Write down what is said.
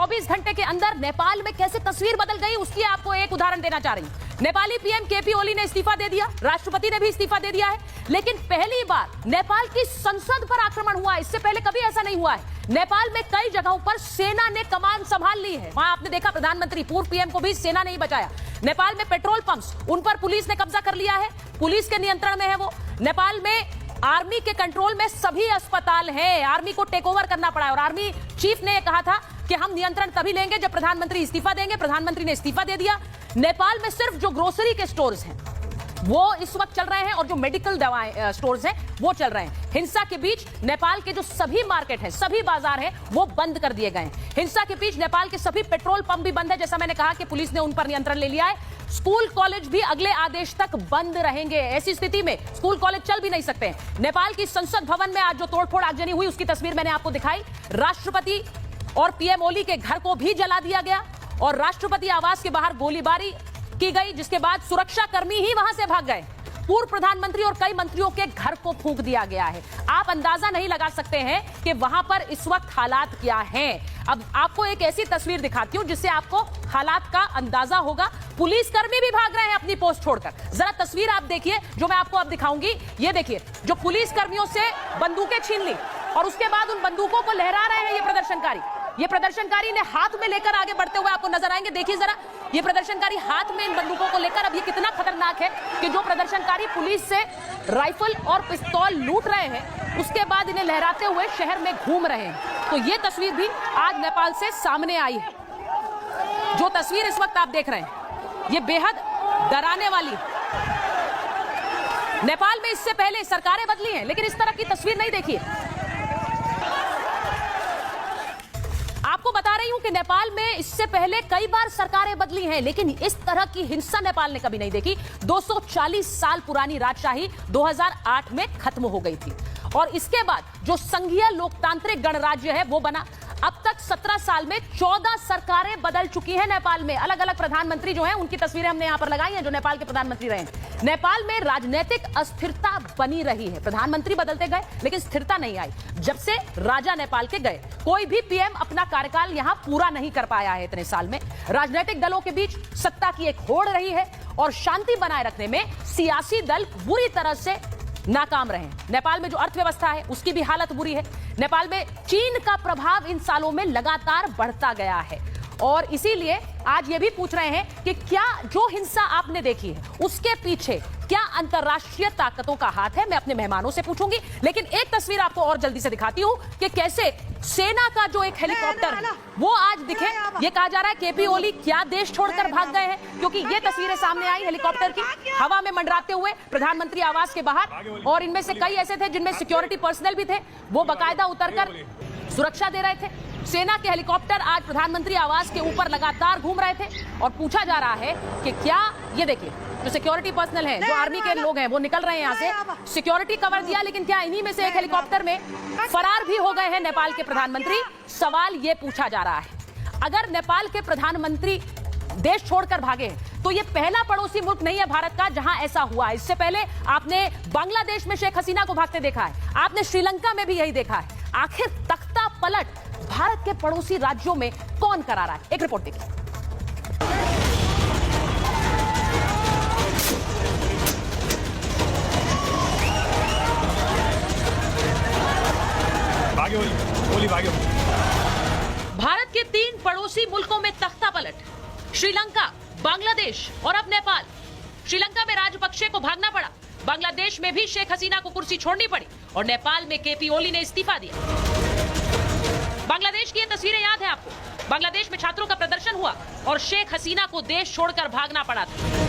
24 घंटे के अंदर नेपाल में कैसे तस्वीर बदल गई, उसकी आपको एक उदाहरण देना चाह रही हूं। नेपाली पीएम केपी ओली ने इस्तीफा दे दिया, राष्ट्रपति ने भी इस्तीफा दे दिया है, लेकिन पहली बार नेपाल की संसद पर आक्रमण हुआ। इससे पहले कभी ऐसा नहीं हुआ है। नेपाल में कई जगहों पर सेना ने कमान संभाल ली है। वहां आपने देखा प्रधानमंत्री, पूर्व पीएम को भी सेना ने ही बचाया। नेपाल में पेट्रोल पंप्स, उन पर पुलिस ने कब्जा कर लिया है, पुलिस के नियंत्रण में है वो। नेपाल में आर्मी के कंट्रोल में सभी अस्पताल हैं, आर्मी को टेक ओवर करना पड़ा है। और आर्मी चीफ ने कहा था कि हम नियंत्रण तभी लेंगे जब प्रधानमंत्री इस्तीफा देंगे। प्रधानमंत्री ने इस्तीफा दे दिया। नेपाल में सिर्फ जो ग्रोसरी के स्टोर्स हैं वो इस वक्त चल रहे हैं और जो मेडिकल दवाएं स्टोर्स हैं वो चल रहे हैं। हिंसा के बीच नेपाल के जो सभी मार्केट हैं, सभी बाजार हैं, वो बंद कर दिए गए हैं। हिंसा के बीच नेपाल के सभी पेट्रोल पंप भी बंद है। जैसा मैंने कहा कि पुलिस ने उन पर नियंत्रण ले लिया है। स्कूल कॉलेज भी अगले आदेश तक बंद रहेंगे। ऐसी स्थिति में स्कूल कॉलेज चल भी नहीं सकते हैं। नेपाल की संसद भवन में आज जो तोड़फोड़ आगजनी हुई उसकी तस्वीर मैंने आपको दिखाई। राष्ट्रपति और पीएम ओली के घर को भी जला दिया गया और राष्ट्रपति आवास के बाहर गोलीबारी की गई, जिसके बाद सुरक्षा कर्मी ही वहां से भाग गए। पूर्व प्रधानमंत्री और कई मंत्रियों के घर को फूंक दिया गया है। आप अंदाजा नहीं लगा सकते हैं कि वहां पर इस वक्त हालात क्या हैं। अब आपको एक ऐसी तस्वीर दिखाती हूं जिससे आपको हालात का अंदाजा होगा। पुलिसकर्मी भी भाग रहे हैं अपनी पोस्ट छोड़कर। जरा तस्वीर आप देखिए जो मैं आपको अब दिखाऊंगी। ये देखिए, जो पुलिसकर्मियों से बंदूकें छीन ली और उसके बाद उन बंदूकों को लहरा रहे हैं ये प्रदर्शनकारी। ये प्रदर्शनकारी ने हाथ में लेकर आगे बढ़ते हुए आपको नजर आएंगे। देखिए जरा, ये प्रदर्शनकारी हाथ में इन बंदूकों को लेकर, अब ये कितना खतरनाक है कि जो प्रदर्शनकारी पुलिस से राइफल और पिस्तौल लूट रहे हैं उसके बाद इन्हें लहराते हुए शहर में घूम रहे हैं। तो ये तस्वीर भी आज नेपाल से सामने आई है। जो तस्वीर इस वक्त आप देख रहे हैं ये बेहद डराने वाली है। नेपाल में इससे पहले सरकारें बदली हैं लेकिन इस तरह की तस्वीर नहीं देखी है। आपको बता रही हूं कि नेपाल में इससे पहले कई बार सरकारें बदली हैं लेकिन इस तरह की हिंसा नेपाल ने कभी नहीं देखी। 240 साल पुरानी राजशाही 2008 में खत्म हो गई थी और इसके बाद जो संघीय लोकतांत्रिक गणराज्य है वो बना। अब तक 17 साल में 14 सरकारें बदल चुकी हैं नेपाल में। अलग अलग प्रधानमंत्री जो हैं उनकी तस्वीरें हमने यहां पर लगाई हैं जो नेपाल के प्रधानमंत्री रहे हैं। नेपाल में राजनीतिक अस्थिरता बनी रही है। प्रधानमंत्री बदलते गए लेकिन स्थिरता नहीं आई। जब से राजा नेपाल के गए कोई भी पीएम अपना कार्यकाल यहां पूरा नहीं कर पाया है। इतने साल में राजनीतिक दलों के बीच सत्ता की एक होड़ रही है और शांति बनाए रखने में सियासी दल बुरी तरह से नाकाम रहे हैं। नेपाल में जो अर्थव्यवस्था है उसकी भी हालत बुरी है। नेपाल में चीन का प्रभाव इन सालों में लगातार बढ़ता गया है और इसीलिए आज ये भी पूछ रहे हैं कि क्या जो हिंसा आपने देखी है उसके पीछे क्या अंतर्राष्ट्रीय ताकतों का हाथ है। मैं अपने मेहमानों से पूछूंगी लेकिन एक तस्वीर आपको और जल्दी से दिखाती हूं कि कैसे सेना का जो एक हेलीकॉप्टर है वो आज दिखे। ये कहा जा रहा है केपी ओली क्या देश छोड़कर भाग गए हैं, क्योंकि ये तस्वीरें सामने आई हेलीकॉप्टर की हवा में मंडराते हुए प्रधानमंत्री आवास के बाहर और इनमें से कई ऐसे थे जिनमें सिक्योरिटी पर्सनल भी थे। वो बाकायदा उतरकर सुरक्षा दे रहे थे। सेना के हेलीकॉप्टर आज प्रधानमंत्री आवास के ऊपर लगातार घूम रहे थे और पूछा जा रहा है कि क्या, ये देखिए जो सिक्योरिटी पर्सनल हैं, जो आर्मी के लोग हैं वो निकल रहे हैं यहाँ से, सिक्योरिटी कवर दिया, लेकिन क्या इन्हीं में से एक हेलीकॉप्टर में फरार भी हो गए हैं नेपाल के प्रधानमंत्री। सवाल ये पूछा जा रहा है अगर नेपाल के प्रधानमंत्री देश छोड़कर भागे तो ये पहला पड़ोसी मुल्क नहीं है भारत का जहां ऐसा हुआ है। इससे पहले आपने बांग्लादेश में शेख हसीना को भागते देखा है, आपने श्रीलंका में भी यही देखा है। आखिर तख्ता पलट भारत के पड़ोसी राज्यों में कौन करा रहा है, एक रिपोर्ट देखिए। भारत के 3 पड़ोसी मुल्कों में तख्ता पलट, श्रीलंका, बांग्लादेश और अब नेपाल। श्रीलंका में राजपक्षे को भागना पड़ा, बांग्लादेश में भी शेख हसीना को कुर्सी छोड़नी पड़ी और नेपाल में केपी ओली ने इस्तीफा दिया। बांग्लादेश की ये तस्वीरें याद है आपको। बांग्लादेश में छात्रों का प्रदर्शन हुआ और शेख हसीना को देश छोड़कर भागना पड़ा था।